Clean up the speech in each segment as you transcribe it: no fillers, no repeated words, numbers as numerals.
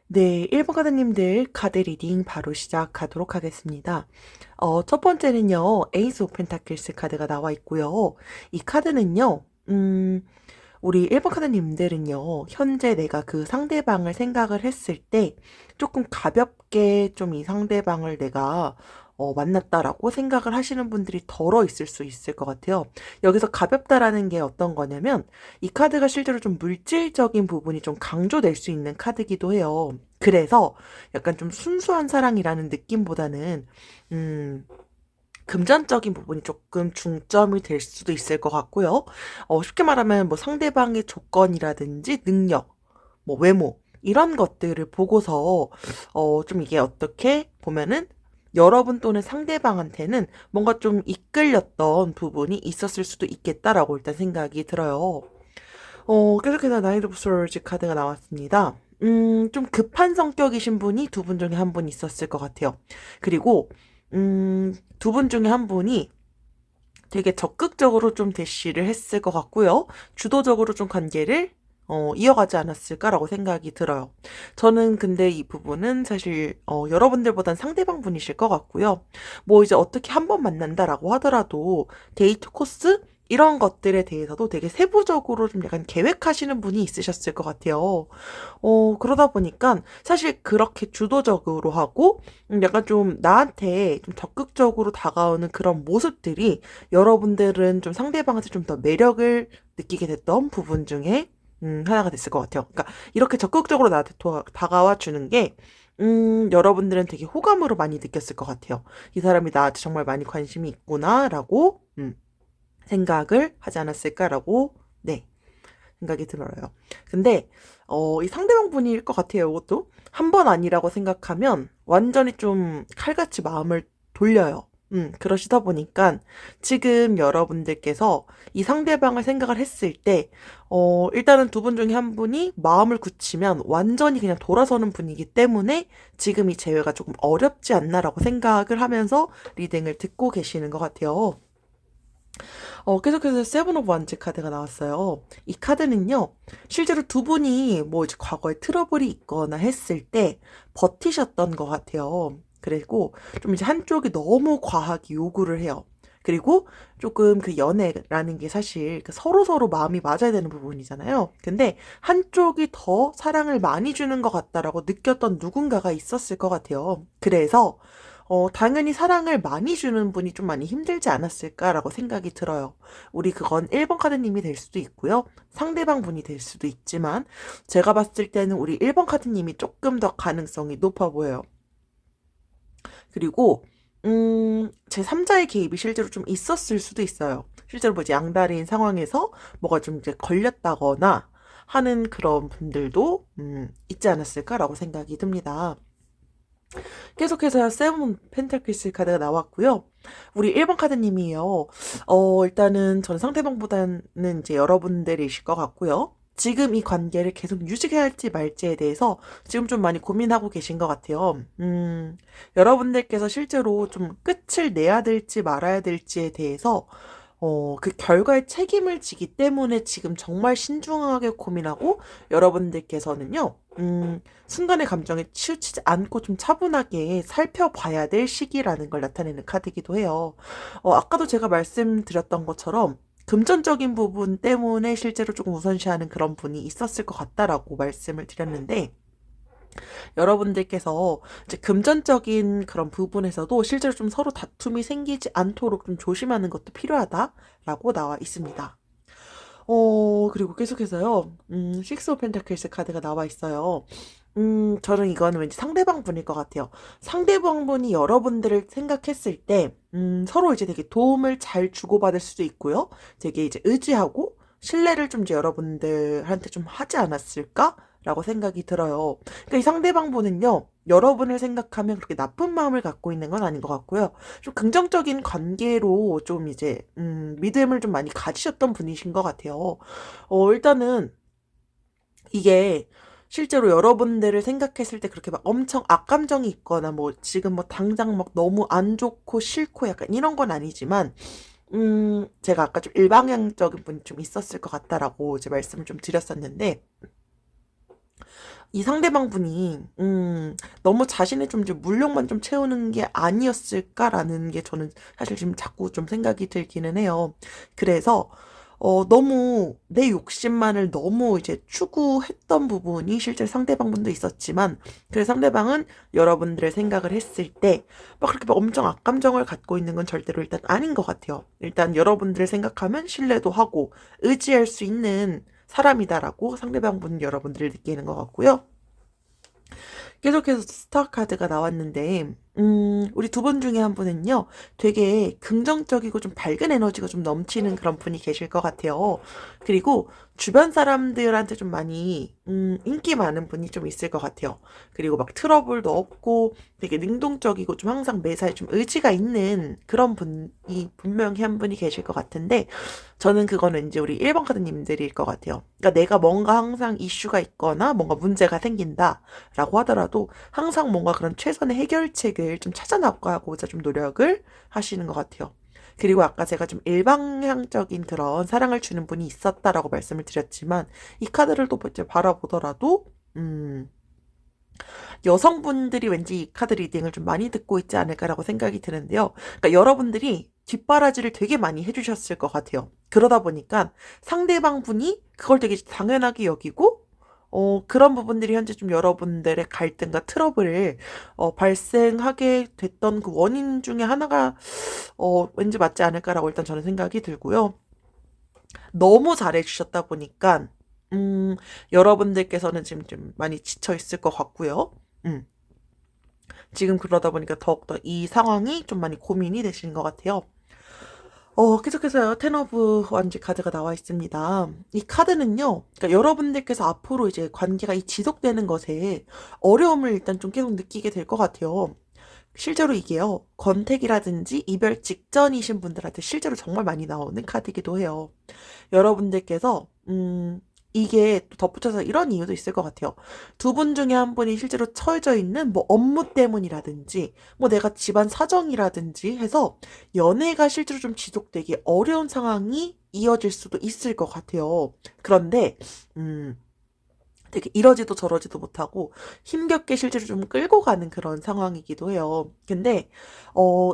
네, 1번 카드님들 카드 리딩 바로 시작하도록 하겠습니다. 첫 번째는요, 에이스 오브 펜타클스 카드가 나와 있고요. 이 카드는요, 우리 1번 카드님들은요, 현재 내가 그 상대방을 생각을 했을 때 조금 가볍게 좀 이 상대방을 내가 만났다라고 생각을 하시는 분들이 덜어 있을 수 있을 것 같아요. 여기서 가볍다라는 게 어떤 거냐면 이 카드가 실제로 좀 물질적인 부분이 좀 강조될 수 있는 카드기도 해요. 그래서 약간 좀 순수한 사랑이라는 느낌보다는 금전적인 부분이 조금 중점이 될 수도 있을 것 같고요. 쉽게 말하면 뭐 상대방의 조건이라든지 능력, 뭐 외모 이런 것들을 보고서 좀 이게 어떻게 보면은 여러분 또는 상대방한테는 뭔가 좀 이끌렸던 부분이 있었을 수도 있겠다라고 일단 생각이 들어요. 계속해서 나이트 오브 소울즈 카드가 나왔습니다. 좀 급한 성격이신 분이 두 분 중에 한 분 있었을 것 같아요. 그리고 두 분 중에 한 분이 되게 적극적으로 좀 대시를 했을 것 같고요. 주도적으로 좀 관계를 이어가지 않았을까라고 생각이 들어요. 저는 근데 이 부분은 사실 여러분들보단 상대방 분이실 것 같고요. 뭐 이제 어떻게 한 번 만난다라고 하더라도 데이트 코스 이런 것들에 대해서도 되게 세부적으로 좀 약간 계획하시는 분이 있으셨을 것 같아요. 그러다 보니까 사실 그렇게 주도적으로 하고 약간 좀 나한테 좀 적극적으로 다가오는 그런 모습들이 여러분들은 좀 상대방한테 좀 더 매력을 느끼게 됐던 부분 중에 하나가 됐을 것 같아요. 그러니까 이렇게 적극적으로 나한테 다가와 주는 게 여러분들은 되게 호감으로 많이 느꼈을 것 같아요. 이 사람이 나한테 정말 많이 관심이 있구나라고 생각을 하지 않았을까라고 네 생각이 들어요. 근데 이 상대방 분일 것 같아요. 이것도 한 번 아니라고 생각하면 완전히 좀 칼같이 마음을 돌려요. 그러시다 보니까 지금 여러분들께서 이 상대방을 생각을 했을 때 일단은 두 분 중에 한 분이 마음을 굳히면 완전히 그냥 돌아서는 분이기 때문에 지금 이 재회가 조금 어렵지 않나라고 생각을 하면서 리딩을 듣고 계시는 것 같아요. 계속해서 세븐 오브 원즈 카드가 나왔어요. 이 카드는요, 실제로 두 분이 뭐 이제 과거에 트러블이 있거나 했을 때 버티셨던 것 같아요. 그리고 좀 이제 한쪽이 너무 과하게 요구를 해요. 그리고 조금 그 연애라는 게 사실 그 서로서로 마음이 맞아야 되는 부분이잖아요. 근데 한쪽이 더 사랑을 많이 주는 것 같다라고 느꼈던 누군가가 있었을 것 같아요. 그래서 당연히 사랑을 많이 주는 분이 좀 많이 힘들지 않았을까라고 생각이 들어요. 우리 그건 1번 카드님이 될 수도 있고요. 상대방 분이 될 수도 있지만 제가 봤을 때는 우리 1번 카드님이 조금 더 가능성이 높아 보여요. 그리고 제 3자의 개입이 실제로 좀 있었을 수도 있어요. 실제로 뭐 이제 양다리인 상황에서 뭐가 좀 이제 걸렸다거나 하는 그런 분들도 있지 않았을까라고 생각이 듭니다. 계속해서 세븐 펜타클스 카드가 나왔고요. 우리 1번 카드님이요. 일단은 저는 상대방보다는 이제 여러분들이실 것 같고요. 지금 이 관계를 계속 유지해야 할지 말지에 대해서 지금 좀 많이 고민하고 계신 것 같아요. 여러분들께서 실제로 좀 끝을 내야 될지 말아야 될지에 대해서 그 결과에 책임을 지기 때문에 지금 정말 신중하게 고민하고 여러분들께서는요, 순간의 감정에 치우치지 않고 좀 차분하게 살펴봐야 될 시기라는 걸 나타내는 카드이기도 해요. 아까도 제가 말씀드렸던 것처럼 금전적인 부분 때문에 실제로 조금 우선시하는 그런 분이 있었을 것 같다라고 말씀을 드렸는데, 여러분들께서 이제 금전적인 그런 부분에서도 실제로 좀 서로 다툼이 생기지 않도록 좀 조심하는 것도 필요하다라고 나와 있습니다. 그리고 계속해서요, 식스 오브 펜타클스 카드가 나와 있어요. 저는 이거는 왠지 상대방 분일 것 같아요. 상대방 분이 여러분들을 생각했을 때, 서로 이제 되게 도움을 잘 주고받을 수도 있고요. 되게 이제 의지하고, 신뢰를 좀 이제 여러분들한테 좀 하지 않았을까? 라고 생각이 들어요. 그러니까 이 상대방 분은요, 여러분을 생각하면 그렇게 나쁜 마음을 갖고 있는 건 아닌 것 같고요. 좀 긍정적인 관계로 좀 이제, 믿음을 좀 많이 가지셨던 분이신 것 같아요. 일단은 이게 실제로 여러분들을 생각했을 때 그렇게 막 엄청 악감정이 있거나 뭐 지금 뭐 당장 막 너무 안 좋고 싫고 약간 이런 건 아니지만 제가 아까 좀 일방향적인 분이 좀 있었을 것 같다라고 이제 말씀을 좀 드렸었는데 이 상대방 분이 너무 자신의 좀 이제 물욕만 좀 채우는 게 아니었을까라는 게 저는 사실 지금 자꾸 좀 생각이 들기는 해요. 그래서 너무 내 욕심만을 너무 이제 추구했던 부분이 실제 상대방분도 있었지만 그 상대방은 여러분들의 생각을 했을 때 막 그렇게 막 엄청 악감정을 갖고 있는 건 절대로 일단 아닌 것 같아요. 일단 여러분들을 생각하면 신뢰도 하고 의지할 수 있는 사람이다라고 상대방분 여러분들을 느끼는 것 같고요. 계속해서 스타 카드가 나왔는데, 우리 두 분 중에 한 분은요, 되게 긍정적이고 좀 밝은 에너지가 좀 넘치는 그런 분이 계실 것 같아요. 그리고 주변 사람들한테 좀 많이, 인기 많은 분이 좀 있을 것 같아요. 그리고 막 트러블도 없고 되게 능동적이고 좀 항상 매사에 좀 의지가 있는 그런 분이 분명히 한 분이 계실 것 같은데, 저는 그거는 이제 우리 1번 카드님들일 것 같아요. 그러니까 내가 뭔가 항상 이슈가 있거나 뭔가 문제가 생긴다라고 하더라도 항상 뭔가 그런 최선의 해결책을 좀 찾아 나가고자 좀 노력을 하시는 것 같아요. 그리고 아까 제가 좀 일방향적인 그런 사랑을 주는 분이 있었다라고 말씀을 드렸지만 이 카드를 또 이제 바라보더라도 여성분들이 왠지 이 카드 리딩을 좀 많이 듣고 있지 않을까라고 생각이 드는데요. 그러니까 여러분들이 뒷바라지를 되게 많이 해주셨을 것 같아요. 그러다 보니까 상대방 분이 그걸 되게 당연하게 여기고 그런 부분들이 현재 좀 여러분들의 갈등과 트러블을 발생하게 됐던 그 원인 중에 하나가 왠지 맞지 않을까라고 일단 저는 생각이 들고요. 너무 잘해주셨다 보니까 여러분들께서는 지금 좀 많이 지쳐 있을 것 같고요. 음. 지금 그러다 보니까 더욱더 이 상황이 좀 많이 고민이 되시는 것 같아요. 계속해서요, 텐 오브 완지 카드가 나와 있습니다. 이 카드는요, 그러니까 여러분들께서 앞으로 이제 관계가 지속되는 것에 어려움을 일단 좀 계속 느끼게 될 것 같아요. 실제로 이게요, 권태기라든지 이별 직전이신 분들한테 실제로 정말 많이 나오는 카드이기도 해요. 여러분들께서, 이게 또 덧붙여서 이런 이유도 있을 것 같아요. 두 분 중에 한 분이 실제로 처해져 있는 뭐 업무 때문이라든지, 뭐 내가 집안 사정이라든지 해서 연애가 실제로 좀 지속되기 어려운 상황이 이어질 수도 있을 것 같아요. 그런데, 되게 이러지도 저러지도 못하고 힘겹게 실제로 좀 끌고 가는 그런 상황이기도 해요. 근데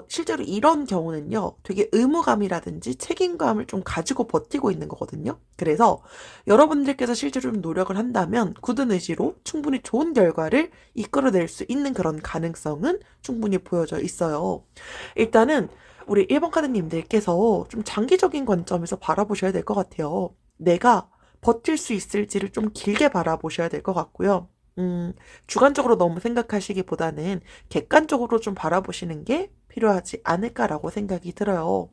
실제로 이런 경우는요, 되게 의무감이라든지 책임감을 좀 가지고 버티고 있는 거거든요. 그래서 여러분들께서 실제로 좀 노력을 한다면 굳은 의지로 충분히 좋은 결과를 이끌어낼 수 있는 그런 가능성은 충분히 보여져 있어요. 일단은 우리 1번 카드님들께서 좀 장기적인 관점에서 바라보셔야 될 것 같아요. 내가 버틸 수 있을지를 좀 길게 바라보셔야 될 것 같고요. 주관적으로 너무 생각하시기보다는 객관적으로 좀 바라보시는 게 필요하지 않을까라고 생각이 들어요.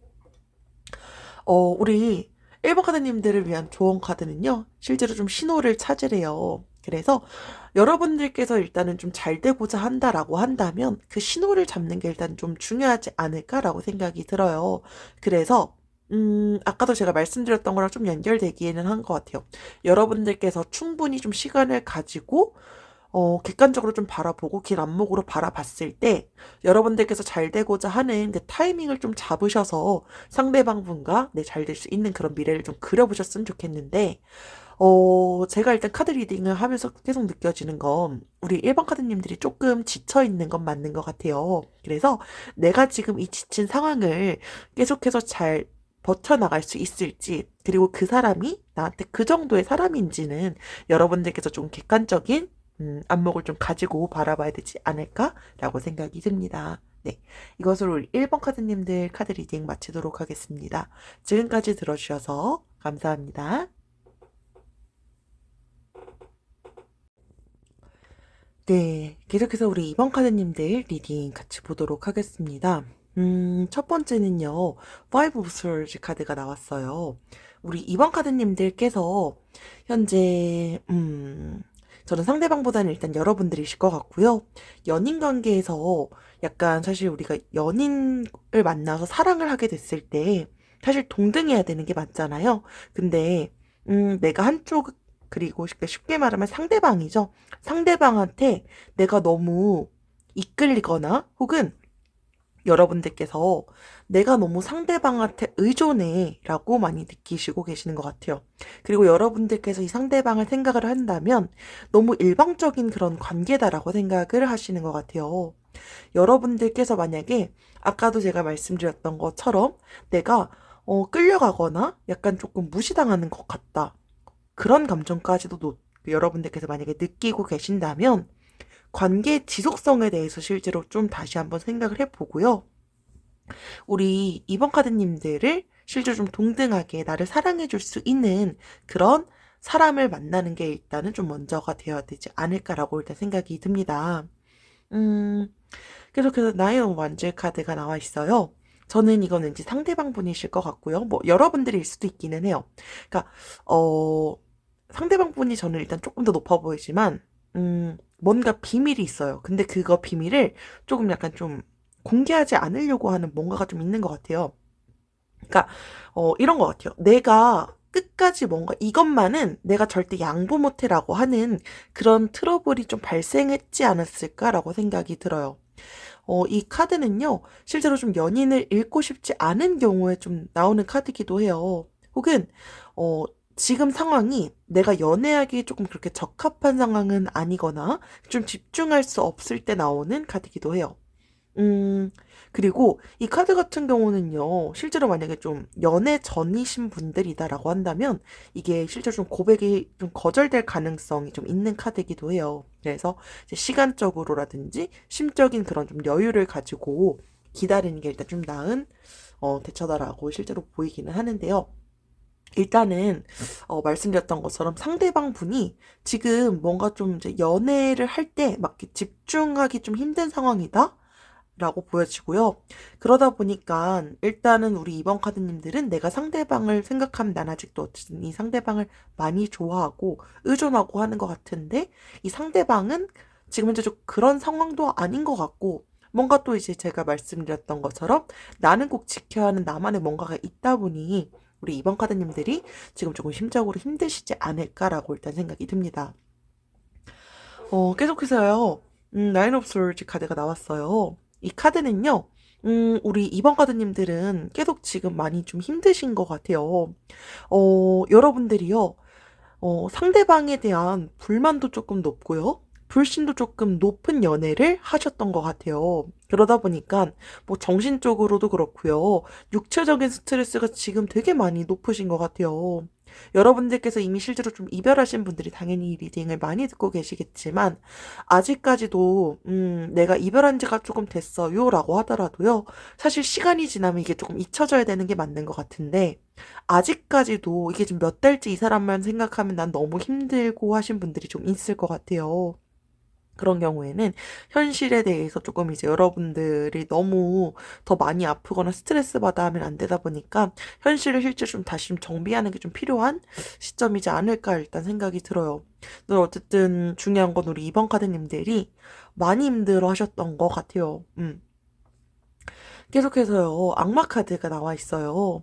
우리 1번 카드님들을 위한 조언 카드는요, 실제로 좀 신호를 찾으래요. 그래서 여러분들께서 일단은 좀 잘 되고자 한다라고 한다면 그 신호를 잡는 게 일단 좀 중요하지 않을까라고 생각이 들어요. 그래서 아까도 제가 말씀드렸던 거랑 좀 연결되기는 한 것 같아요. 여러분들께서 충분히 좀 시간을 가지고 객관적으로 좀 바라보고 긴 안목으로 바라봤을 때 여러분들께서 잘 되고자 하는 그 타이밍을 좀 잡으셔서 상대방 분과 잘 될 수 있는 그런 미래를 좀 그려보셨으면 좋겠는데 제가 일단 카드 리딩을 하면서 계속 느껴지는 건 우리 1번 카드님들이 조금 지쳐 있는 건 맞는 것 같아요. 그래서 내가 지금 이 지친 상황을 계속해서 잘 버텨나갈 수 있을지, 그리고 그 사람이 나한테 그 정도의 사람인지는 여러분들께서 좀 객관적인 안목을 좀 가지고 바라봐야 되지 않을까라고 생각이 듭니다. 네. 이것으로 우리 1번 카드님들 카드 리딩 마치도록 하겠습니다. 지금까지 들어주셔서 감사합니다. 네, 계속해서 우리 2번 카드님들 리딩 같이 보도록 하겠습니다. 첫 번째는요, Five of Swords 카드가 나왔어요. 우리 2번 카드님들께서 현재, 저는 상대방보다는 일단 여러분들이실 것 같고요. 연인 관계에서 약간 사실 우리가 연인을 만나서 사랑을 하게 됐을 때 사실 동등해야 되는 게 맞잖아요. 근데, 내가 한쪽 그리고 쉽게 말하면 상대방이죠. 상대방한테 내가 너무 이끌리거나 혹은 여러분들께서 내가 너무 상대방한테 의존해 라고 많이 느끼시고 계시는 것 같아요. 그리고 여러분들께서 이 상대방을 생각을 한다면 너무 일방적인 그런 관계다라고 생각을 하시는 것 같아요. 여러분들께서 만약에 아까도 제가 말씀드렸던 것처럼 내가 끌려가거나 약간 조금 무시당하는 것 같다. 그런 감정까지도 여러분들께서 만약에 느끼고 계신다면 관계 지속성에 대해서 실제로 좀 다시 한번 생각을 해보고요. 우리 이번 카드님들을 실제로 좀 동등하게 나를 사랑해줄 수 있는 그런 사람을 만나는 게 일단은 좀 먼저가 되어야 되지 않을까라고 일단 생각이 듭니다. 음, 계속해서 나인 오브 완즈 카드가 나와 있어요. 저는 이건 왠지 상대방 분이실 것 같고요. 뭐 여러분들일 수도 있기는 해요. 그러니까 상대방 분이 저는 일단 조금 더 높아 보이지만 뭔가 비밀이 있어요. 근데 그거 비밀을 조금 약간 좀 공개하지 않으려고 하는 뭔가가 좀 있는 것 같아요. 그러니까 이런 것 같아요. 내가 끝까지 뭔가 이것만은 내가 절대 양보 못해라고 하는 그런 트러블이 좀 발생했지 않았을까라고 생각이 들어요. 이 카드는요, 실제로 좀 연인을 잃고 싶지 않은 경우에 좀 나오는 카드기도 해요. 혹은, 지금 상황이 내가 연애하기에 조금 그렇게 적합한 상황은 아니거나 좀 집중할 수 없을 때 나오는 카드기도 해요. 음, 그리고 이 카드 같은 경우는요, 실제로 만약에 좀 연애 전이신 분들이다라고 한다면, 이게 실제로 좀 고백이 좀 거절될 가능성이 좀 있는 카드이기도 해요. 그래서 이제 시간적으로라든지, 심적인 그런 좀 여유를 가지고 기다리는 게 일단 좀 나은, 대처다라고 실제로 보이기는 하는데요. 일단은 말씀드렸던 것처럼 상대방 분이 지금 뭔가 좀 이제 연애를 할 때 막 집중하기 좀 힘든 상황이다. 라고 보여지고요. 그러다 보니까 일단은 우리 이번 카드님들은 내가 상대방을 생각하면 난 아직도 어쨌든 이 상대방을 많이 좋아하고 의존하고 하는 것 같은데 이 상대방은 지금 현재 좀 그런 상황도 아닌 것 같고 뭔가 또 이제 제가 말씀드렸던 것처럼 나는 꼭 지켜야 하는 나만의 뭔가가 있다 보니 우리 이번 카드님들이 지금 조금 심적으로 힘드시지 않을까라고 일단 생각이 듭니다. 계속해서요. 나인 오브 솔즈 카드가 나왔어요. 이 카드는요. 우리 이번 카드님들은 계속 지금 많이 좀 힘드신 것 같아요. 여러분들이요. 상대방에 대한 불만도 조금 높고요. 불신도 조금 높은 연애를 하셨던 것 같아요. 그러다 보니까 뭐 정신적으로도 그렇고요. 육체적인 스트레스가 지금 되게 많이 높으신 것 같아요. 여러분들께서 이미 실제로 좀 이별하신 분들이 당연히 이 리딩을 많이 듣고 계시겠지만 아직까지도 내가 이별한 지가 조금 됐어요라고 하더라도요. 사실 시간이 지나면 이게 조금 잊혀져야 되는 게 맞는 것 같은데 아직까지도 이게 좀 몇 달째 이 사람만 생각하면 난 너무 힘들고 하신 분들이 좀 있을 것 같아요. 그런 경우에는 현실에 대해서 조금 이제 여러분들이 너무 더 많이 아프거나 스트레스 받아 하면 안 되다 보니까 현실을 실제 좀 다시 좀 정비하는 게 좀 필요한 시점이지 않을까 일단 생각이 들어요. 근데 어쨌든 중요한 건 우리 이번 카드님들이 많이 힘들어 하셨던 것 같아요. 계속해서요, 악마 카드가 나와 있어요.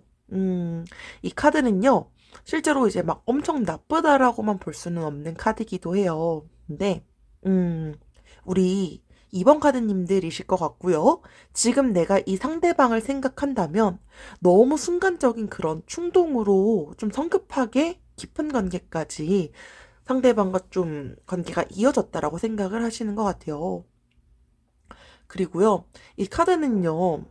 이 카드는요, 실제로 이제 막 엄청 나쁘다라고만 볼 수는 없는 카드기도 해요. 근데, 음, 우리 이번 카드님들이실 것 같고요. 지금 내가 이 상대방을 생각한다면 너무 순간적인 그런 충동으로 좀 성급하게 깊은 관계까지 상대방과 좀 관계가 이어졌다라고 생각을 하시는 것 같아요. 그리고요, 이 카드는요,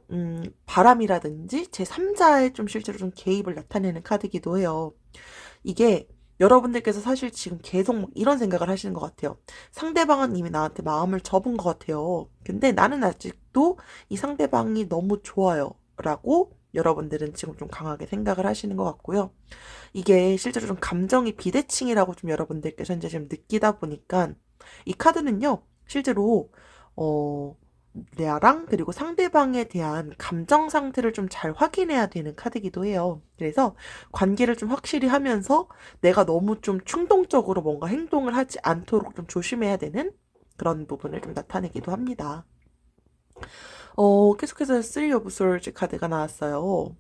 바람이라든지 제3자의 좀 실제로 좀 개입을 나타내는 카드이기도 해요. 이게 여러분들께서 사실 지금 계속 막 이런 생각을 하시는 것 같아요. 상대방은 이미 나한테 마음을 접은 것 같아요. 근데 나는 아직도 이 상대방이 너무 좋아요. 라고 여러분들은 지금 좀 강하게 생각을 하시는 것 같고요. 이게 실제로 좀 감정이 비대칭이라고 좀 여러분들께서 이제 지금 느끼다 보니까 이 카드는요, 실제로, 어, 나랑 그리고 상대방에 대한 감정 상태를 좀 잘 확인해야 되는 카드이기도 해요. 그래서 관계를 좀 확실히 하면서 내가 너무 좀 충동적으로 뭔가 행동을 하지 않도록 좀 조심해야 되는 그런 부분을 좀 나타내기도 합니다. 계속해서 쓰리 오브 솔즈 카드가 나왔어요.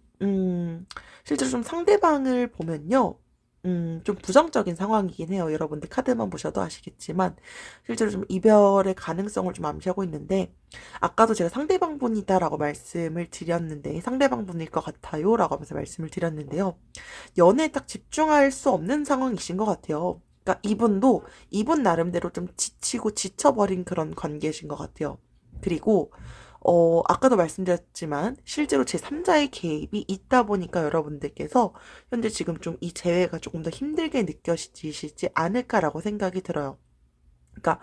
실제로 좀 상대방을 보면요. 좀 부정적인 상황이긴 해요. 여러분들 카드만 보셔도 아시겠지만 실제로 좀 이별의 가능성을 좀 암시하고 있는데 아까도 제가 상대방 분이다라고 말씀을 드렸는데 상대방 분일 것 같아요라고 하면서 말씀을 드렸는데요. 연애에 딱 집중할 수 없는 상황이신 것 같아요. 그러니까 이분도 이분 나름대로 좀 지치고 지쳐버린 그런 관계이신 것 같아요. 그리고 아까도 말씀드렸지만 실제로 제3자의 개입이 있다 보니까 여러분들께서 현재 지금 좀 이 재회가 조금 더 힘들게 느껴지시지 않을까라고 생각이 들어요. 그러니까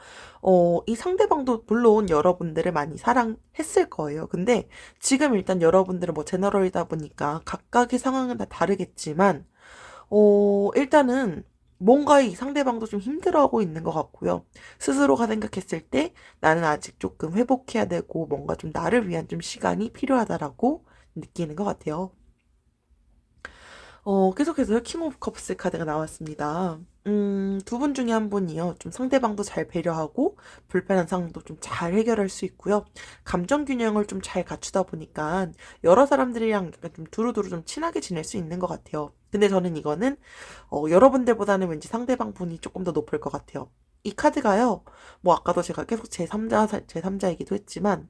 이 상대방도 물론 여러분들을 많이 사랑했을 거예요. 근데 지금 일단 여러분들은 뭐 제너럴이다 보니까 각각의 상황은 다 다르겠지만 일단은 뭔가 이 상대방도 좀 힘들어하고 있는 것 같고요. 스스로가 생각했을 때 나는 아직 조금 회복해야 되고 뭔가 좀 나를 위한 좀 시간이 필요하다라고 느끼는 것 같아요. 계속해서 킹 오브 컵스 카드가 나왔습니다. 두 분 중에 한 분이요. 좀 상대방도 잘 배려하고 불편한 상황도 좀 잘 해결할 수 있고요. 감정 균형을 좀 잘 갖추다 보니까 여러 사람들이랑 약간 좀 두루두루 좀 친하게 지낼 수 있는 것 같아요. 근데 저는 이거는 여러분들보다는 왠지 상대방 분이 조금 더 높을 것 같아요. 이 카드가요. 뭐 아까도 제가 계속 제3자이기도 했지만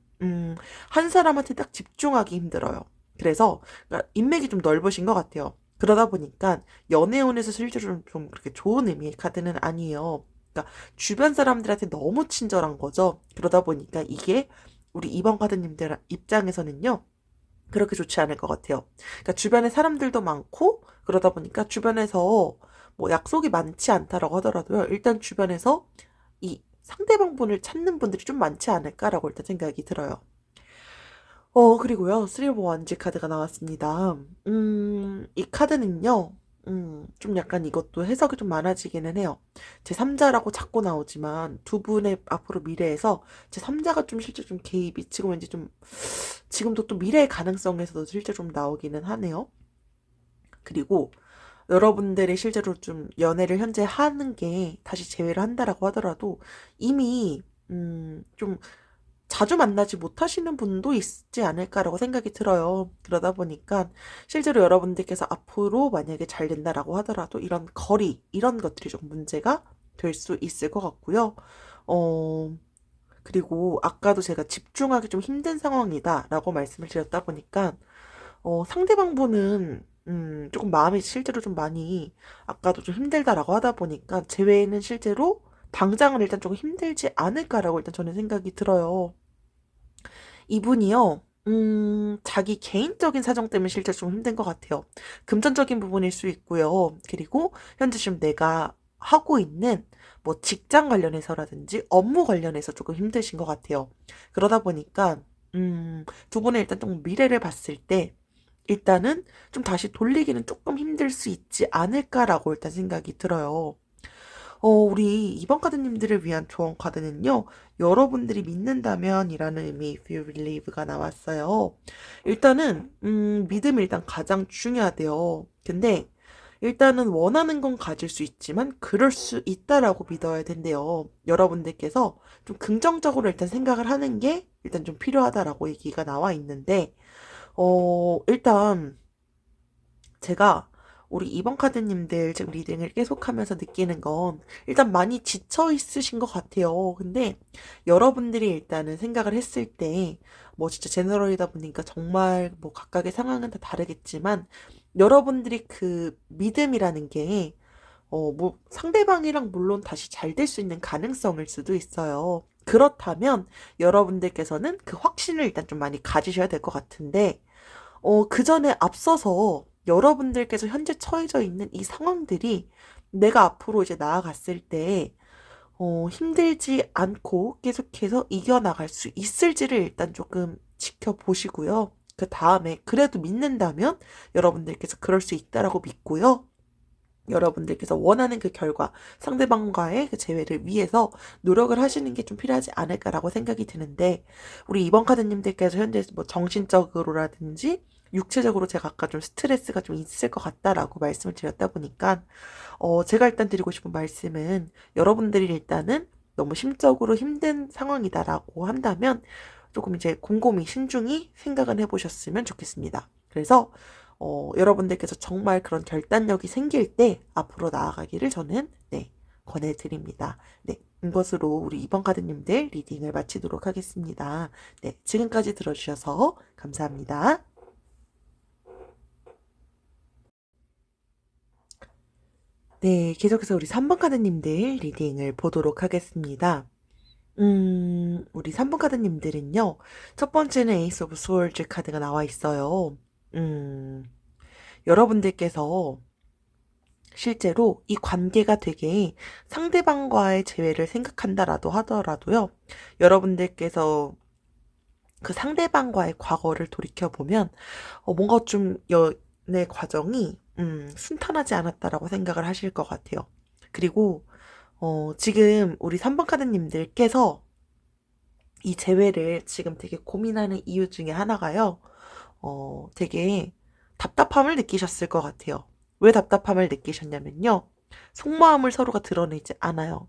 한 사람한테 딱 집중하기 힘들어요. 그래서 그러니까 인맥이 좀 넓으신 것 같아요. 그러다 보니까 연애운에서 실제로 좀 그렇게 좋은 의미의 카드는 아니에요. 그러니까 주변 사람들한테 너무 친절한 거죠. 그러다 보니까 이게 우리 2번 카드님들 입장에서는요. 그렇게 좋지 않을 것 같아요. 그러니까 주변에 사람들도 많고 그러다 보니까 주변에서 뭐 약속이 많지 않다라고 하더라도요. 일단 주변에서 이 상대방 분을 찾는 분들이 좀 많지 않을까라고 일단 생각이 들어요. 그리고요, 스리버 원지 카드가 나왔습니다. 이 카드는요, 좀 약간 이것도 해석이 좀 많아지기는 해요. 제3자라고 자꾸 나오지만 두 분의 앞으로 미래에서 제3자가 좀 실제 좀 개입이 지금 왠지 좀, 지금도 또 미래의 가능성에서도 실제 좀 나오기는 하네요. 그리고 여러분들이 실제로 좀 연애를 현재 하는 게 다시 재회를 한다라고 하더라도 이미, 좀 자주 만나지 못하시는 분도 있지 않을까라고 생각이 들어요. 그러다 보니까 실제로 여러분들께서 앞으로 만약에 잘 된다라고 하더라도 이런 거리, 이런 것들이 좀 문제가 될 수 있을 것 같고요. 어, 그리고 아까도 제가 집중하기 좀 힘든 상황이다라고 말씀을 드렸다 보니까 상대방 분은 조금 마음이 실제로 좀 많이 아까도 좀 힘들다라고 하다 보니까 제 외에는 실제로 당장은 일단 조금 힘들지 않을까라고 일단 저는 생각이 들어요. 이분이요. 자기 개인적인 사정 때문에 실제 좀 힘든 것 같아요. 금전적인 부분일 수 있고요. 그리고 현재 지금 내가 하고 있는 뭐 직장 관련해서라든지 업무 관련해서 조금 힘드신 것 같아요. 그러다 보니까 두 분의 일단 좀 미래를 봤을 때 일단은 좀 다시 돌리기는 조금 힘들 수 있지 않을까라고 일단 생각이 들어요. 우리 이번 카드님들을 위한 조언 카드는요, 여러분들이 믿는다면이라는 의미, if you believe가 나왔어요. 일단은, 믿음이 일단 가장 중요하대요. 근데, 일단은 원하는 건 가질 수 있지만, 그럴 수 있다라고 믿어야 된대요. 여러분들께서 좀 긍정적으로 일단 생각을 하는 게 일단 좀 필요하다라고 얘기가 나와 있는데, 일단, 제가 우리 2번 카드님들 지금 리딩을 계속하면서 느끼는 건 일단 많이 지쳐 있으신 것 같아요. 근데 여러분들이 일단은 생각을 했을 때 뭐 진짜 제너럴이다 보니까 정말 뭐 각각의 상황은 다 다르겠지만 여러분들이 그 믿음이라는 게 뭐 상대방이랑 물론 다시 잘 될 수 있는 가능성일 수도 있어요. 그렇다면 여러분들께서는 그 확신을 일단 좀 많이 가지셔야 될 것 같은데 그 전에 앞서서 여러분들께서 현재 처해져 있는 이 상황들이 내가 앞으로 이제 나아갔을 때, 힘들지 않고 계속해서 이겨나갈 수 있을지를 일단 조금 지켜보시고요. 그 다음에 그래도 믿는다면 여러분들께서 그럴 수 있다라고 믿고요. 여러분들께서 원하는 그 결과, 상대방과의 그 재회를 위해서 노력을 하시는 게 좀 필요하지 않을까라고 생각이 드는데, 우리 이번 카드님들께서 현재 뭐 정신적으로라든지, 육체적으로 제가 아까 좀 스트레스가 좀 있을 것 같다라고 말씀을 드렸다 보니까, 제가 일단 드리고 싶은 말씀은, 여러분들이 일단은 너무 심적으로 힘든 상황이다라고 한다면, 조금 이제 곰곰이 신중히 생각을 해보셨으면 좋겠습니다. 그래서 여러분들께서 정말 그런 결단력이 생길 때 앞으로 나아가기를 저는 네, 권해드립니다. 네, 이것으로 우리 2번 카드님들 리딩을 마치도록 하겠습니다. 네, 지금까지 들어주셔서 감사합니다. 네, 계속해서 우리 3번 카드님들 리딩을 보도록 하겠습니다. 우리 3번 카드님들은요, 첫 번째는 에이스 오브 스월즈 카드가 나와 있어요. 여러분들께서 실제로 이 관계가 되게 상대방과의 재회를 생각한다라도 하더라도요, 여러분들께서 그 상대방과의 과거를 돌이켜보면, 뭔가 좀 연애 과정이, 순탄하지 않았다라고 생각을 하실 것 같아요. 그리고, 지금 우리 3번 카드님들께서 이 재회를 지금 되게 고민하는 이유 중에 하나가요, 되게 답답함을 느끼셨을 것 같아요. 왜 답답함을 느끼셨냐면요. 속마음을 서로가 드러내지 않아요.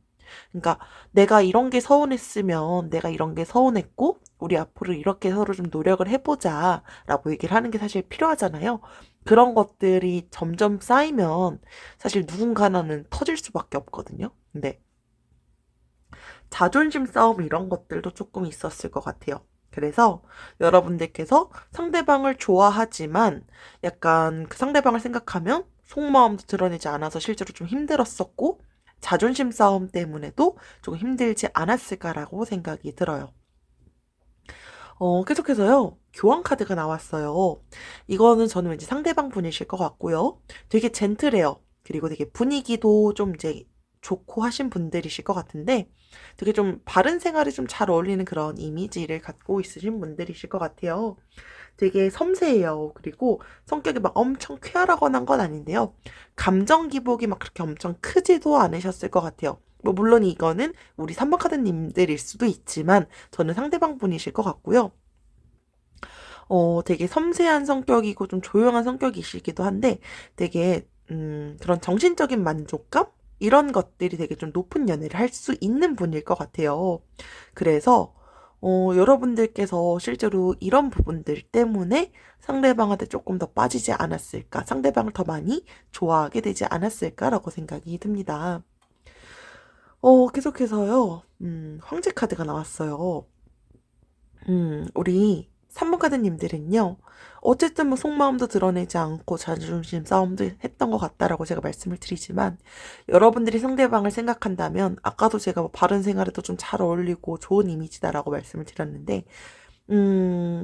그러니까 내가 이런 게 서운했으면 내가 이런 게 서운했고 우리 앞으로 이렇게 서로 좀 노력을 해보자 라고 얘기를 하는 게 사실 필요하잖아요. 그런 것들이 점점 쌓이면 사실 누군가는 터질 수밖에 없거든요. 근데 자존심 싸움 이런 것들도 조금 있었을 것 같아요. 그래서 여러분들께서 상대방을 좋아하지만 약간 그 상대방을 생각하면 속마음도 드러내지 않아서 실제로 좀 힘들었었고 자존심 싸움 때문에도 조금 힘들지 않았을까라고 생각이 들어요. 계속해서요. 교환 카드가 나왔어요. 이거는 저는 왠지 상대방 분이실 것 같고요. 되게 젠틀해요. 그리고 되게 분위기도 좀 이제 좋고 하신 분들이실 것 같은데 되게 좀 바른 생활에 좀 잘 어울리는 그런 이미지를 갖고 있으신 분들이실 것 같아요. 되게 섬세해요. 그리고 성격이 막 엄청 쾌활하거나 한 건 아닌데요. 감정 기복이 막 그렇게 엄청 크지도 않으셨을 것 같아요. 뭐 물론 이거는 우리 3번 카드님들일 수도 있지만 저는 상대방 분이실 것 같고요. 되게 섬세한 성격이고 좀 조용한 성격이시기도 한데 되게 그런 정신적인 만족감? 이런 것들이 되게 좀 높은 연애를 할 수 있는 분일 것 같아요. 그래서 여러분들께서 실제로 이런 부분들 때문에 상대방한테 조금 더 빠지지 않았을까, 상대방을 더 많이 좋아하게 되지 않았을까라고 생각이 듭니다. 계속해서요, 황제 카드가 나왔어요. 우리 3번 카드님들은요, 어쨌든 뭐 속마음도 드러내지 않고 자존심 싸움도 했던 것 같다라고 제가 말씀을 드리지만, 여러분들이 상대방을 생각한다면, 아까도 제가 뭐 바른 생활에도 좀 잘 어울리고 좋은 이미지다라고 말씀을 드렸는데,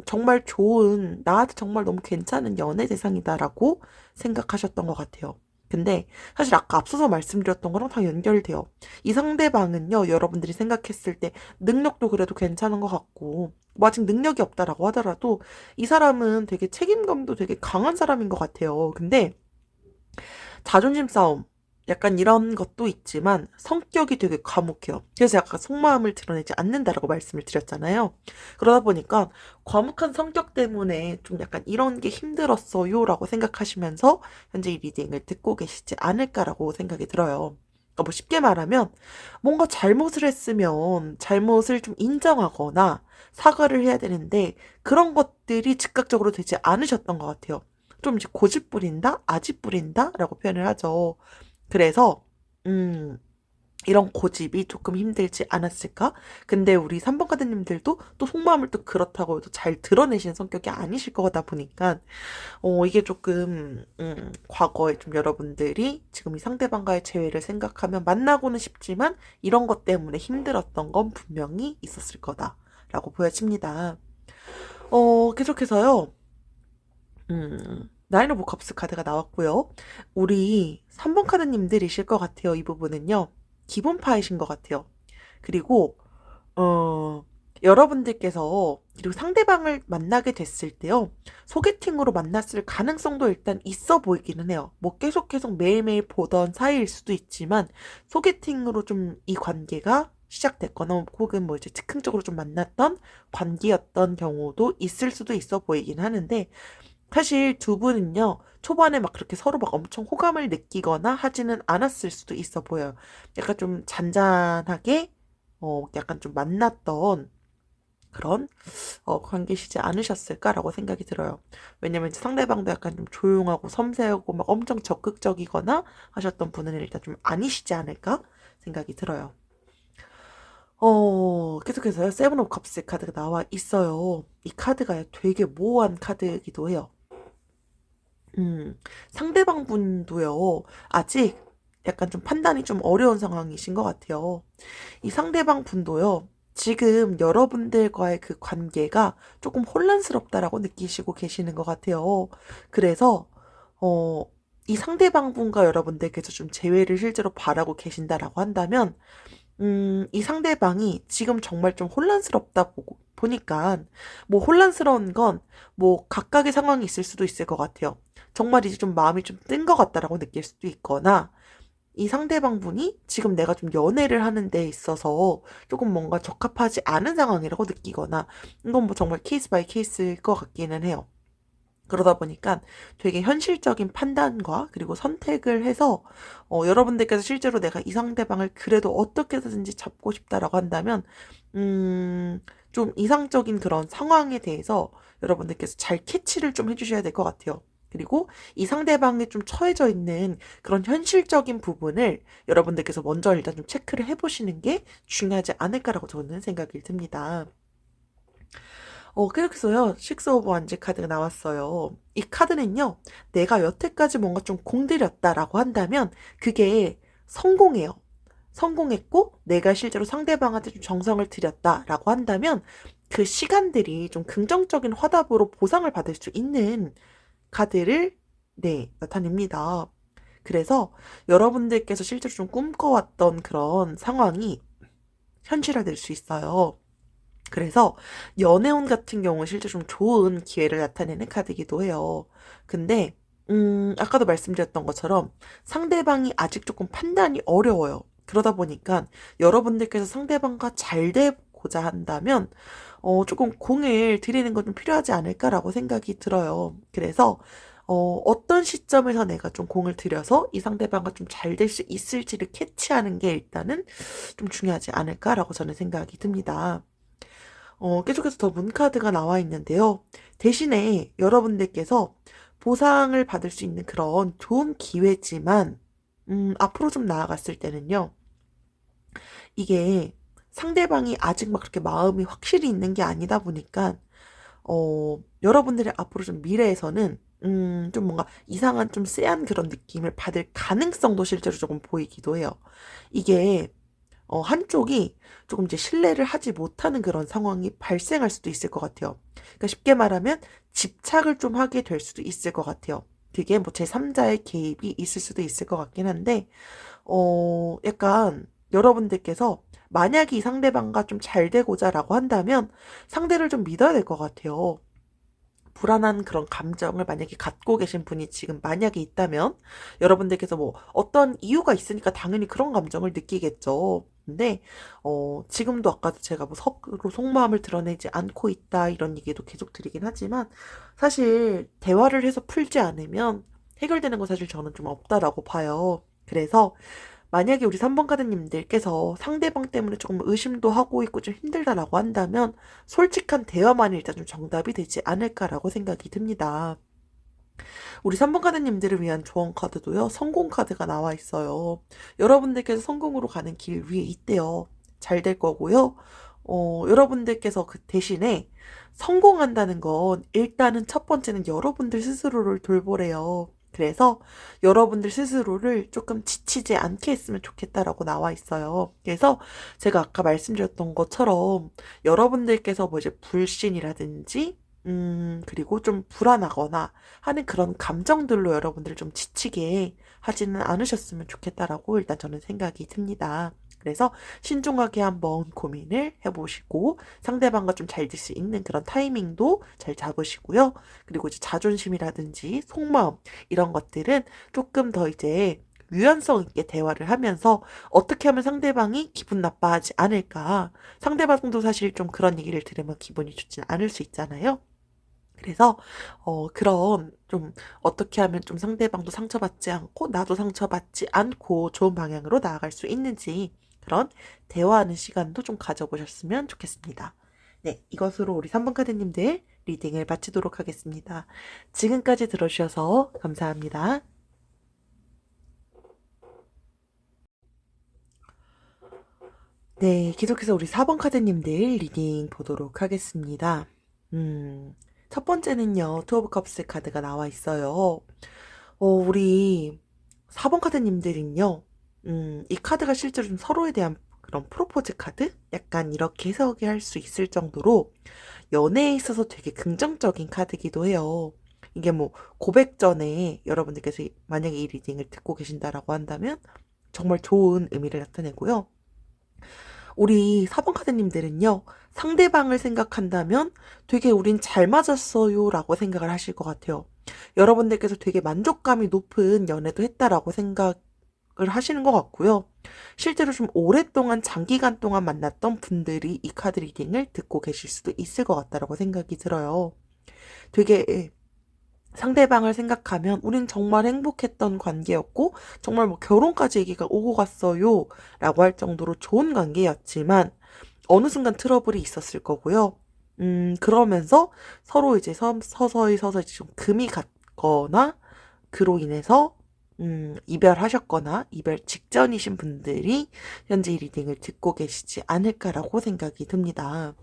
정말 좋은, 나한테 정말 너무 괜찮은 연애 대상이다라고 생각하셨던 것 같아요. 근데 사실 아까 앞서서 말씀드렸던 거랑 다 연결돼요. 이 상대방은요, 여러분들이 생각했을 때 능력도 그래도 괜찮은 것 같고, 뭐 아직 능력이 없다라고 하더라도 이 사람은 되게 책임감도 되게 강한 사람인 것 같아요. 근데 자존심 싸움, 약간 이런 것도 있지만 성격이 되게 과묵해요. 그래서 약간 속마음을 드러내지 않는다라고 말씀을 드렸잖아요. 그러다 보니까 과묵한 성격 때문에 좀 약간 이런 게 힘들었어요 라고 생각하시면서 현재 이 리딩을 듣고 계시지 않을까라고 생각이 들어요. 그러니까 뭐 쉽게 말하면 뭔가 잘못을 했으면 잘못을 좀 인정하거나 사과를 해야 되는데 그런 것들이 즉각적으로 되지 않으셨던 것 같아요. 좀 이제 고집 부린다? 아집 부린다? 라고 표현을 하죠. 그래서, 이런 고집이 조금 힘들지 않았을까? 근데 우리 3번 카드님들도 또 속마음을 또 그렇다고 또 잘 드러내시는 성격이 아니실 거다 보니까, 이게 조금, 과거에 좀 여러분들이 지금 이 상대방과의 재회를 생각하면 만나고는 싶지만 이런 것 때문에 힘들었던 건 분명히 있었을 거다라고 보여집니다. 계속해서요. 나인 오브 컵스 카드가 나왔고요. 우리 3번 카드님들이실 것 같아요. 이 부분은요. 기본파이신 것 같아요. 그리고 어, 여러분들께서 그리고 상대방을 만나게 됐을 때요. 소개팅으로 만났을 가능성도 일단 있어 보이기는 해요. 뭐 계속 매일매일 보던 사이일 수도 있지만 소개팅으로 좀 이 관계가 시작됐거나 혹은 뭐 이제 즉흥적으로 좀 만났던 관계였던 경우도 있을 수도 있어 보이긴 하는데 사실 두 분은요, 초반에 막 그렇게 서로 막 엄청 호감을 느끼거나 하지는 않았을 수도 있어 보여요. 약간 좀 잔잔하게, 약간 좀 만났던 그런 관계시지 않으셨을까라고 생각이 들어요. 왜냐면 이제 상대방도 약간 좀 조용하고 섬세하고 막 엄청 적극적이거나 하셨던 분은 일단 좀 아니시지 않을까 생각이 들어요. 계속해서요. 세븐 오브 컵스 카드가 나와 있어요. 이 카드가 되게 모호한 카드이기도 해요. 상대방 분도요. 아직 약간 좀 판단이 좀 어려운 상황이신 것 같아요. 이 상대방 분도요. 지금 여러분들과의 그 관계가 조금 혼란스럽다라고 느끼시고 계시는 것 같아요. 그래서 어, 이 상대방 분과 여러분들께서 좀 재회를 실제로 바라고 계신다라고 한다면 이 상대방이 지금 정말 좀 혼란스럽다 보니까, 뭐 혼란스러운 건 뭐 각각의 상황이 있을 수도 있을 것 같아요. 정말 이제 좀 마음이 좀 뜬 것 같다라고 느낄 수도 있거나, 이 상대방 분이 지금 내가 좀 연애를 하는 데 있어서 조금 뭔가 적합하지 않은 상황이라고 느끼거나, 이건 뭐 정말 케이스 바이 케이스일 것 같기는 해요. 그러다 보니까 되게 현실적인 판단과 그리고 선택을 해서 여러분들께서 실제로 내가 이 상대방을 그래도 어떻게든지 잡고 싶다라고 한다면 좀 이상적인 그런 상황에 대해서 여러분들께서 잘 캐치를 좀 해주셔야 될 것 같아요. 그리고 이 상대방에 좀 처해져 있는 그런 현실적인 부분을 여러분들께서 먼저 일단 좀 체크를 해보시는 게 중요하지 않을까라고 저는 생각이 듭니다. 그렇게서요, 식스 오브 완즈 카드가 나왔어요. 이 카드는요, 내가 여태까지 뭔가 좀 공들였다라고 한다면, 그게 성공해요. 성공했고, 내가 실제로 상대방한테 좀 정성을 들였다라고 한다면, 그 시간들이 좀 긍정적인 화답으로 보상을 받을 수 있는 카드를, 네, 나타냅니다. 그래서 여러분들께서 실제로 좀 꿈꿔왔던 그런 상황이 현실화될 수 있어요. 그래서 연애운 같은 경우는 실제 좀 좋은 기회를 나타내는 카드이기도 해요. 근데 아까도 말씀드렸던 것처럼 상대방이 아직 조금 판단이 어려워요. 그러다 보니까 여러분들께서 상대방과 잘 되고자 한다면 조금 공을 들이는 건 좀 필요하지 않을까라고 생각이 들어요. 그래서 어떤 시점에서 내가 좀 공을 들여서 이 상대방과 좀 잘 될 수 있을지를 캐치하는 게 일단은 좀 중요하지 않을까라고 저는 생각이 듭니다. 계속해서 더 문카드가 나와 있는데요. 대신에 여러분들께서 보상을 받을 수 있는 그런 좋은 기회지만, 앞으로 좀 나아갔을 때는요. 이게 상대방이 아직 막 그렇게 마음이 확실히 있는 게 아니다 보니까, 여러분들의 앞으로 좀 미래에서는, 좀 뭔가 이상한 좀 쎄한 그런 느낌을 받을 가능성도 실제로 조금 보이기도 해요. 이게 한쪽이 조금 이제 신뢰를 하지 못하는 그런 상황이 발생할 수도 있을 것 같아요. 그러니까 쉽게 말하면 집착을 좀 하게 될 수도 있을 것 같아요. 그게 뭐 제3자의 개입이 있을 수도 있을 것 같긴 한데, 약간 여러분들께서 만약에 이 상대방과 좀 잘 되고자라고 한다면 상대를 좀 믿어야 될 것 같아요. 불안한 그런 감정을 만약에 갖고 계신 분이 지금 만약에 있다면 여러분들께서 뭐 어떤 이유가 있으니까 당연히 그런 감정을 느끼겠죠. 근데 지금도 아까도 제가 뭐 서로 속마음을 드러내지 않고 있다 이런 얘기도 계속 드리긴 하지만 사실 대화를 해서 풀지 않으면 해결되는 거 사실 저는 좀 없다라고 봐요. 그래서 만약에 우리 3번 카드님들께서 상대방 때문에 조금 의심도 하고 있고 좀 힘들다라고 한다면 솔직한 대화만이 일단 좀 정답이 되지 않을까라고 생각이 듭니다. 우리 3번 카드님들을 위한 조언 카드도요, 성공 카드가 나와 있어요. 여러분들께서 성공으로 가는 길 위에 있대요. 잘 될 거고요. 여러분들께서 그 대신에 성공한다는 건 일단은 첫 번째는 여러분들 스스로를 돌보래요. 그래서 여러분들 스스로를 조금 지치지 않게 했으면 좋겠다라고 나와 있어요. 그래서 제가 아까 말씀드렸던 것처럼 여러분들께서 뭐 이제 불신이라든지 그리고 좀 불안하거나 하는 그런 감정들로 여러분들 좀 지치게 하지는 않으셨으면 좋겠다라고 일단 저는 생각이 듭니다. 그래서 신중하게 한번 고민을 해보시고 상대방과 좀 잘 될 수 있는 그런 타이밍도 잘 잡으시고요. 그리고 이제 자존심이라든지 속마음 이런 것들은 조금 더 이제 유연성 있게 대화를 하면서 어떻게 하면 상대방이 기분 나빠하지 않을까. 상대방도 사실 좀 그런 얘기를 들으면 기분이 좋진 않을 수 있잖아요. 그래서 그런 좀 어떻게 하면 좀 상대방도 상처받지 않고 나도 상처받지 않고 좋은 방향으로 나아갈 수 있는지 그런 대화하는 시간도 좀 가져보셨으면 좋겠습니다. 네, 이것으로 우리 3번 카드님들 리딩을 마치도록 하겠습니다. 지금까지 들어주셔서 감사합니다. 네, 계속해서 우리 4번 카드님들 리딩 보도록 하겠습니다. 첫 번째는요, 투 오브 컵스 카드가 나와 있어요. 우리 4번 카드님들은요, 이 카드가 실제로 좀 서로에 대한 그런 프로포즈 카드? 약간 이렇게 해석이 할 수 있을 정도로 연애에 있어서 되게 긍정적인 카드기도 해요. 이게 뭐 고백 전에 여러분들께서 만약에 이 리딩을 듣고 계신다라고 한다면 정말 좋은 의미를 나타내고요. 우리 4번 카드님들은요, 상대방을 생각한다면 되게 우린 잘 맞았어요 라고 생각을 하실 것 같아요. 여러분들께서 되게 만족감이 높은 연애도 했다라고 생각을 하시는 것 같고요. 실제로 좀 오랫동안 장기간 동안 만났던 분들이 이 카드 리딩을 듣고 계실 수도 있을 것 같다라고 생각이 들어요. 되게 상대방을 생각하면 우린 정말 행복했던 관계였고 정말 뭐 결혼까지 얘기가 오고 갔어요 라고 할 정도로 좋은 관계였지만 어느 순간 트러블이 있었을 거고요. 그러면서 서로 이제 서서히 좀 금이 갔거나 그로 인해서 이별하셨거나 이별 직전이신 분들이 현재 이 리딩을 듣고 계시지 않을까라고 생각이 듭니다.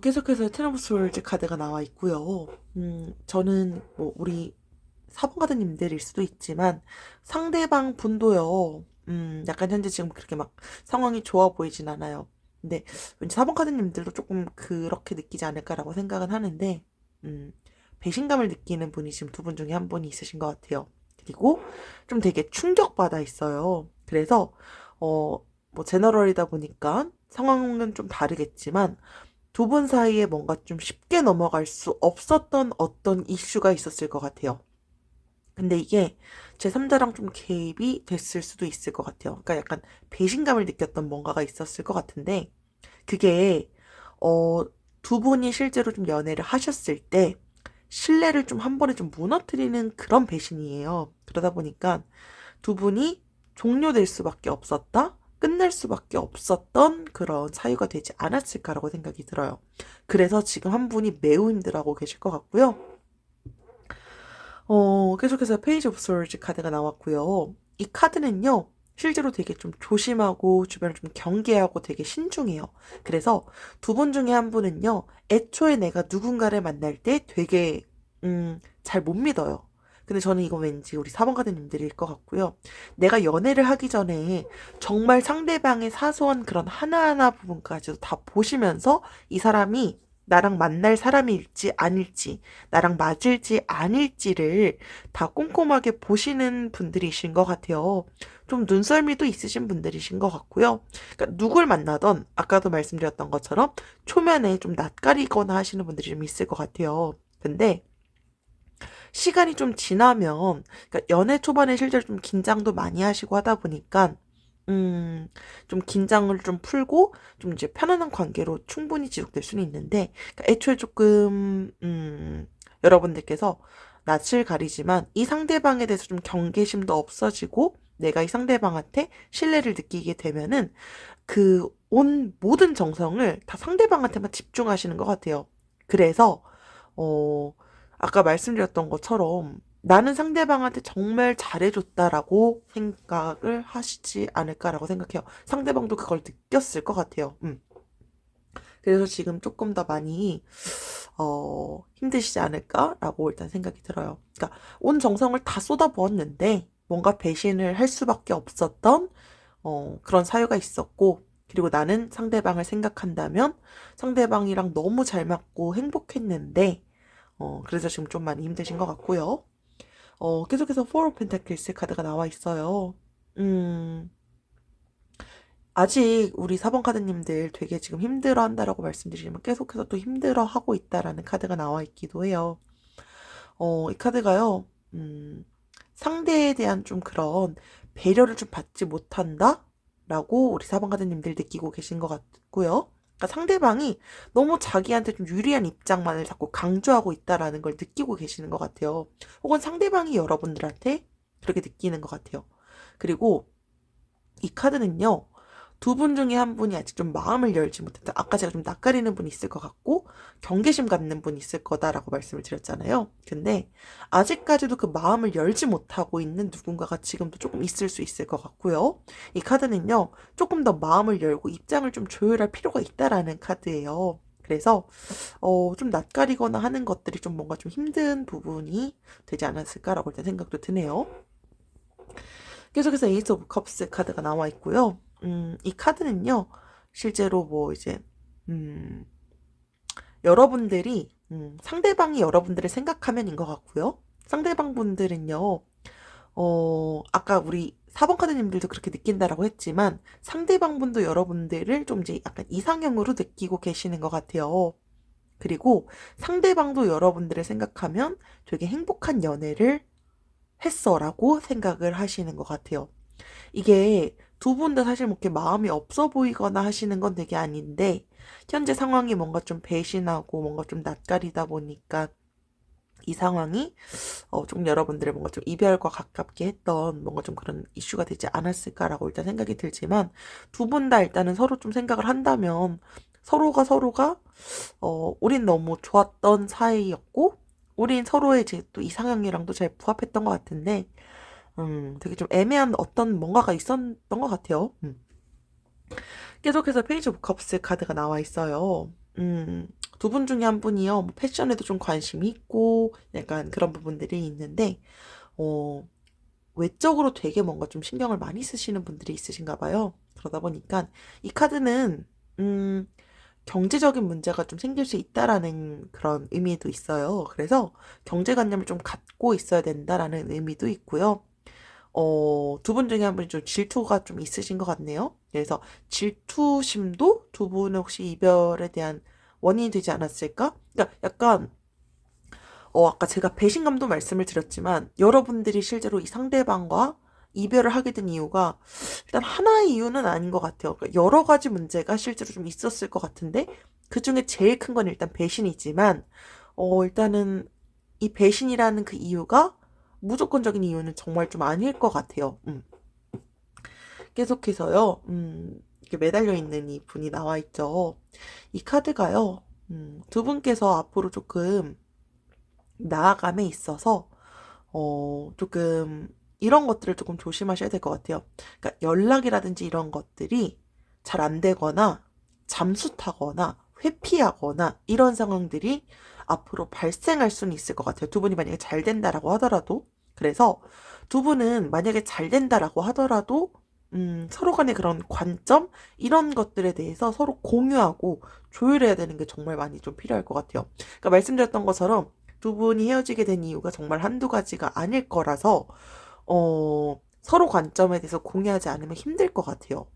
계속해서 텐 오브 솔즈 카드가 나와 있고요. 저는 뭐 우리 4번 카드님들일 수도 있지만 상대방 분도요. 약간 현재 지금 그렇게 막 상황이 좋아 보이진 않아요. 근데 왠지 4번 카드님들도 조금 그렇게 느끼지 않을까라고 생각은 하는데 배신감을 느끼는 분이 지금 두 분 중에 한 분이 있으신 것 같아요. 그리고 좀 되게 충격받아 있어요. 그래서 뭐 제너럴이다 보니까 상황은 좀 다르겠지만 두 분 사이에 뭔가 좀 쉽게 넘어갈 수 없었던 어떤 이슈가 있었을 것 같아요. 근데 이게 제3자랑 좀 개입이 됐을 수도 있을 것 같아요. 그러니까 약간 배신감을 느꼈던 뭔가가 있었을 것 같은데 그게 어, 두 분이 실제로 좀 연애를 하셨을 때 신뢰를 좀 한 번에 좀 무너뜨리는 그런 배신이에요. 그러다 보니까 두 분이 종료될 수밖에 없었다? 끝날 수밖에 없었던 그런 사유가 되지 않았을까라고 생각이 들어요. 그래서 지금 한 분이 매우 힘들어하고 계실 것 같고요. 계속해서 페이지 오브 솔즈 카드가 나왔고요. 이 카드는요, 실제로 되게 좀 조심하고 주변을 좀 경계하고 되게 신중해요. 그래서 두 분 중에 한 분은요, 애초에 내가 누군가를 만날 때 되게 잘 못 믿어요. 근데 저는 이거 왠지 우리 4번 카드님들일 것 같고요. 내가 연애를 하기 전에 정말 상대방의 사소한 그런 하나하나 부분까지도 다 보시면서 이 사람이 나랑 만날 사람일지 아닐지, 나랑 맞을지 아닐지를 다 꼼꼼하게 보시는 분들이신 것 같아요. 좀 눈썰미도 있으신 분들이신 것 같고요. 그러니까 누굴 만나던 아까도 말씀드렸던 것처럼 초면에 좀 낯가리거나 하시는 분들이 좀 있을 것 같아요. 근데 시간이 좀 지나면 그러니까 연애 초반에 실제로 좀 긴장도 많이 하시고 하다 보니까 좀 긴장을 좀 풀고 좀 이제 편안한 관계로 충분히 지속될 수는 있는데 그러니까 애초에 조금 여러분들께서 낯을 가리지만 이 상대방에 대해서 좀 경계심도 없어지고 내가 이 상대방한테 신뢰를 느끼게 되면은 그 온 모든 정성을 다 상대방한테만 집중하시는 것 같아요. 그래서 어 아까 말씀드렸던 것처럼 나는 상대방한테 정말 잘해줬다라고 생각을 하시지 않을까라고 생각해요. 상대방도 그걸 느꼈을 것 같아요. 그래서 지금 조금 더 많이 힘드시지 않을까라고 일단 생각이 들어요. 그러니까 온 정성을 다 쏟아부었는데 뭔가 배신을 할 수밖에 없었던 그런 사유가 있었고 그리고 나는 상대방을 생각한다면 상대방이랑 너무 잘 맞고 행복했는데 그래서 지금 좀 많이 힘드신 것 같고요. 계속해서 Four of Pentacles 카드가 나와 있어요. 음, 아직 우리 4번 카드님들 되게 지금 힘들어 한다라고 말씀드리지만 계속해서 또 힘들어 하고 있다라는 카드가 나와 있기도 해요. 이 카드가요, 상대에 대한 좀 그런 배려를 좀 받지 못한다? 라고 우리 4번 카드님들 느끼고 계신 것 같고요. 그러니까 상대방이 너무 자기한테 좀 유리한 입장만을 자꾸 강조하고 있다라는 걸 느끼고 계시는 것 같아요. 혹은 상대방이 여러분들한테 그렇게 느끼는 것 같아요. 그리고 이 카드는요, 두 분 중에 한 분이 아직 좀 마음을 열지 못했다. 아까 제가 좀 낯가리는 분이 있을 것 같고 경계심 갖는 분이 있을 거다라고 말씀을 드렸잖아요. 근데 아직까지도 그 마음을 열지 못하고 있는 누군가가 지금도 조금 있을 수 있을 것 같고요. 이 카드는요, 조금 더 마음을 열고 입장을 좀 조율할 필요가 있다라는 카드예요. 그래서 좀 낯가리거나 하는 것들이 좀 뭔가 좀 힘든 부분이 되지 않았을까라고 일단 생각도 드네요. 계속해서 에이스 오브 컵스 카드가 나와 있고요. 이 카드는요, 실제로 뭐 이제, 여러분들이, 상대방이 여러분들을 생각하면인 것 같고요. 상대방 분들은요, 아까 우리 4번 카드님들도 그렇게 느낀다라고 했지만, 상대방 분도 여러분들을 좀 이제 약간 이상형으로 느끼고 계시는 것 같아요. 그리고 상대방도 여러분들을 생각하면 되게 행복한 연애를 했어라고 생각을 하시는 것 같아요. 이게 두 분 다 사실 뭐 이렇게 마음이 없어 보이거나 하시는 건 되게 아닌데, 현재 상황이 뭔가 좀 배신하고 뭔가 좀 낯가리다 보니까 이 상황이 좀 여러분들을 뭔가 좀 이별과 가깝게 했던 뭔가 좀 그런 이슈가 되지 않았을까라고 일단 생각이 들지만, 두 분 다 일단은 서로 좀 생각을 한다면 서로가 우린 너무 좋았던 사이였고 우린 서로의 이제 또 이상형이랑도 잘 부합했던 것 같은데, 되게 좀 애매한 어떤 뭔가가 있었던 것 같아요. 계속해서 페이지 오브 컵스 카드가 나와 있어요. 두 분 중에 한 분이요, 뭐 패션에도 좀 관심이 있고, 약간 그런 부분들이 있는데, 어, 외적으로 되게 뭔가 좀 신경을 많이 쓰시는 분들이 있으신가 봐요. 그러다 보니까, 이 카드는, 경제적인 문제가 좀 생길 수 있다라는 그런 의미도 있어요. 그래서 경제관념을 좀 갖고 있어야 된다라는 의미도 있고요. 두 분 중에 한 분이 좀 질투가 좀 있으신 것 같네요. 그래서 질투심도 두 분은 혹시 이별에 대한 원인이 되지 않았을까? 그러니까 약간, 아까 제가 배신감도 말씀을 드렸지만, 여러분들이 실제로 이 상대방과 이별을 하게 된 이유가, 일단 하나의 이유는 아닌 것 같아요. 그러니까 여러 가지 문제가 실제로 좀 있었을 것 같은데, 그 중에 제일 큰 건 일단 배신이지만, 일단은 이 배신이라는 그 이유가 무조건적인 이유는 정말 좀 아닐 것 같아요. 계속해서요, 이렇게 매달려 있는 이 분이 나와 있죠. 이 카드가요, 두 분께서 앞으로 조금 나아감에 있어서, 조금 이런 것들을 조금 조심하셔야 될 것 같아요. 그러니까 연락이라든지 이런 것들이 잘 안 되거나, 잠수 타거나, 회피하거나, 이런 상황들이 앞으로 발생할 수는 있을 것 같아요. 두 분이 만약에 잘 된다라고 하더라도. 그래서 두 분은 만약에 잘 된다라고 하더라도, 서로 간의 그런 관점, 이런 것들에 대해서 서로 공유하고 조율해야 되는 게 정말 많이 좀 필요할 것 같아요. 그러니까 말씀드렸던 것처럼 두 분이 헤어지게 된 이유가 정말 한두 가지가 아닐 거라서, 서로 관점에 대해서 공유하지 않으면 힘들 것 같아요.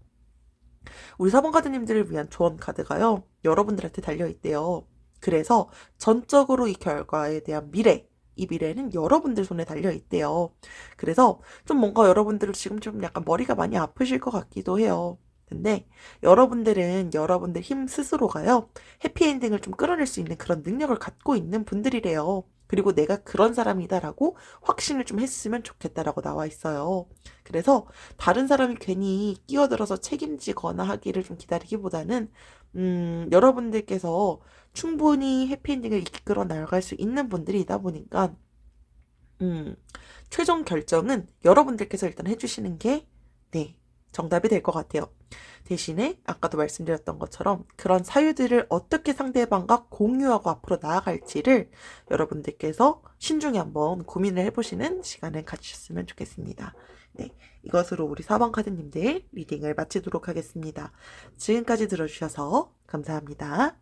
우리 사번 카드님들을 위한 조언 카드가요, 여러분들한테 달려있대요. 그래서 전적으로 이 결과에 대한 미래, 이 미래는 여러분들 손에 달려있대요. 그래서 좀 뭔가 여러분들은 지금 좀 약간 머리가 많이 아프실 것 같기도 해요. 근데 여러분들은 여러분들 힘 스스로가요, 해피엔딩을 좀 끌어낼 수 있는 그런 능력을 갖고 있는 분들이래요. 그리고 내가 그런 사람이다라고 확신을 좀 했으면 좋겠다라고 나와 있어요. 그래서 다른 사람이 괜히 끼어들어서 책임지거나 하기를 좀 기다리기보다는, 여러분들께서 충분히 해피엔딩을 이끌어 나갈 수 있는 분들이다 보니까, 음, 최종 결정은 여러분들께서 일단 해주시는 게, 네, 정답이 될 것 같아요. 대신에 아까도 말씀드렸던 것처럼 그런 사유들을 어떻게 상대방과 공유하고 앞으로 나아갈지를 여러분들께서 신중히 한번 고민을 해보시는 시간을 가지셨으면 좋겠습니다. 네, 이것으로 우리 4번 카드님들 리딩을 마치도록 하겠습니다. 지금까지 들어주셔서 감사합니다.